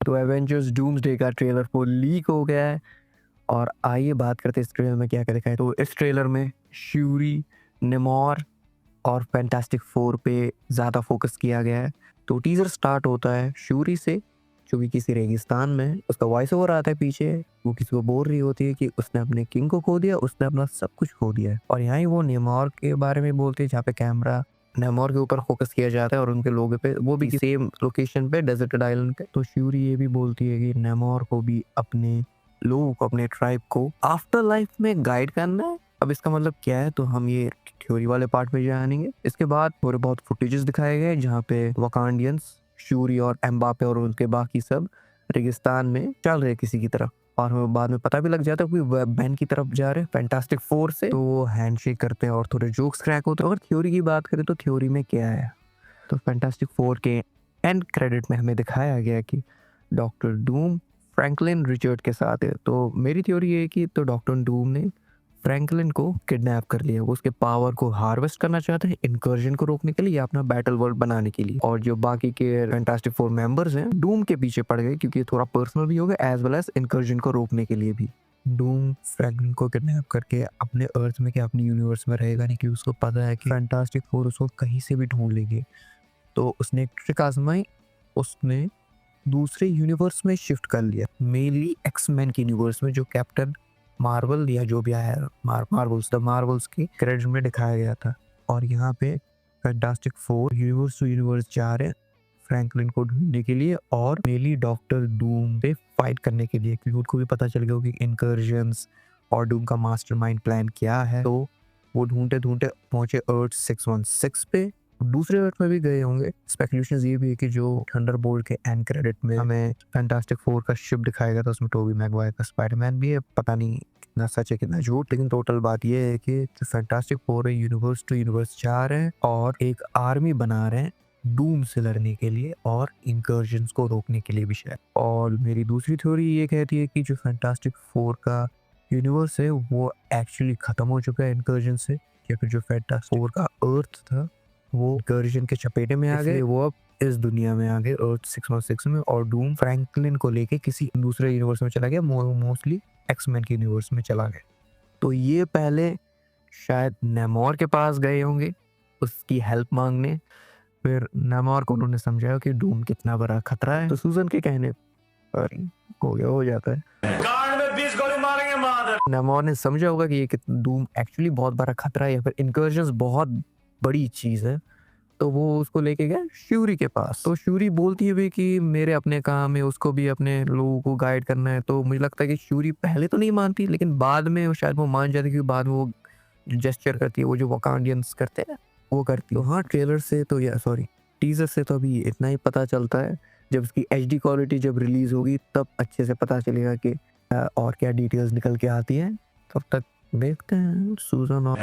तो Avengers doomsday का trailer वो लीक हो गया है और आइए बात करते हैं इस ट्रेलर में क्या-क्या दिखाया। तो इस ट्रेलर में श्यूरी, नेमोर और फैंटास्टिक फोर पे ज़्यादा फोकस किया गया है। तो टीज़र स्टार्ट होता है श्यूरी से, जो कि किसी रेगिस्तान में है। उसका वॉइस ओवर आता है पीछे, वो किसी को बोल रही होती है कि उसने अपने किंग को खो दिया, उसने अपना सब कुछ खो दिया है। और यहाँ ही वो नेमोर के बारे में बोलती है, जहाँ पे कैमरा नेमोर के ऊपर फोकस किया जाता है और उनके लोगों पे, वो भी सेम लोकेशन पे, डेजर्टेड आइलैंड पे। तो श्यूरी ये भी बोलती है कि नेमोर को भी अपने लोगों को, अपने ट्राइब को आफ्टर लाइफ में गाइड करना है। अब इसका मतलब क्या है, तो हम ये थ्योरी वाले पार्ट में जानेंगे। इसके बाद थोड़े बहुत फुटेजेस दिखाए गए जहाँ पे वकांडियंस, श्यूरी और एम्बापे और उनके बाकी सब रेगिस्तान में चल रहे किसी की तरफ, और हमें बाद में पता भी लग जाता है कि वो बैन की तरफ जा रहे हैं फैंटास्टिक फोर से। तो वो हैंडशेक करते हैं और थोड़े जोक्स क्रैक होते हैं। अगर थ्योरी की बात करें तो थ्योरी में क्या है, तो फैंटास्टिक फोर के एंड क्रेडिट में हमें दिखाया गया कि डॉक्टर डूम फ्रैंकलिन रिचर्ड के साथ है। तो मेरी थ्योरी ये है कि तो डॉक्टर डूम ने फ्रैंकलिन को किडनैप कर लिया। वो उसके पावर को हार्वेस्ट करना चाहते हैं इनकर्जन को रोकने के लिए या अपना बैटल वर्ल्ड बनाने के लिए। और जो बाकी के फैंटास्टिक फोर मेंबर्स हैं डूम के पीछे पड़ गए, क्योंकि ये थोड़ा पर्सनल भी हो गया एज वेल एज इनकर्जन को रोकने के लिए भी। डूम फ्रैंकलिन को किडनैप करके अपने अर्थ में क्या अपने यूनिवर्स में रहेगा नहीं, क्योंकि उसको पता है कि फैंटास्टिक फोर उसको कहीं से भी ढूंढ लेंगे। तो उसने एक ट्रिक आजमाई, उसने दूसरे यूनिवर्स में शिफ्ट कर लिया, मेनली एक्समैन के यूनिवर्स में, जो कैप्टन मार्वल या जो भी आया है मार्वल्स की क्रेडिट में दिखाया गया था। और यहाँ पे Fantastic Four universe to universe जा रहे हैं फ्रैंकलिन को ढूंढने के लिए और मेनली डॉक्टर डूम पे फाइट करने के लिए, क्योंकि उनको भी पता चल गया कि इनकर्जन्स और डूम का मास्टरमाइंड प्लान क्या है। तो वो ढूंढते ढूंढते पहुंचे अर्थ 616 पे। दूसरे अर्थ में भी गए होंगे। स्पेकुलेशंस ये भी है कि जो थंडरबोल्ट के एंड क्रेडिट में हमें फैंटास्टिक फोर का शिप दिखाया गया था, उसमें टोबी मैगवायर का स्पाइडरमैन भी है। पता नहीं कितना सच है कितना झूठ, लेकिन टोटल बात ये है कि जो फैंटास्टिक फोर है यूनिवर्स टू यूनिवर्स जा रहे हैं और एक आर्मी बना रहे हैं डूम से लड़ने के लिए और इनकर्जन्स को रोकने के लिए भी शायद। और मेरी दूसरी थ्योरी ये कहती है कि जो फैंटास्टिक फोर का यूनिवर्स है वो एक्चुअली खत्म हो चुका है इनकर्जन से, या फिर जो फैंटास्टिक फोर का अर्थ था वो इनकर्जन के चपेटे में आ गए, वो अब इस दुनिया में आ गए अर्थ 616 में। और डूम फ्रैंकलिन को लेके किसी दूसरे यूनिवर्स में चला गया, मोस्टली एक्समैन के यूनिवर्स में चला गया। तो ये पहले शायद नेमोर के पास गए होंगे उसकी हेल्प मांगने, फिर नेमोर को उन्होंने समझाया कि डूम कितना बड़ा खतरा है। तो सूजन के कहने पर हो जाता है, नेमोर ने समझा होगा कि ये डूम एक्चुअली बहुत बड़ा खतरा है या फिर इनकर्जन्स बहुत बड़ी चीज है। तो वो उसको लेके गया श्यूरी के पास। तो श्यूरी बोलती है भी कि मेरे अपने काम है, उसको भी अपने लोगों को गाइड करना है। तो मुझे लगता है कि श्यूरी पहले तो नहीं मानती, लेकिन बाद में शायद वो मान जाती है, क्योंकि बाद में वो जेस्चर करती है, वो जो वकांडियंस करते हैं वो करती है। तो हाँ, ट्रेलर से तो या सॉरी टीजर से तो अभी इतना ही पता चलता है। जब उसकी HD क्वालिटी जब रिलीज होगी तब अच्छे से पता चलेगा कि और क्या डिटेल्स निकल के आती हैं। तब तक देखते हैं सूजन और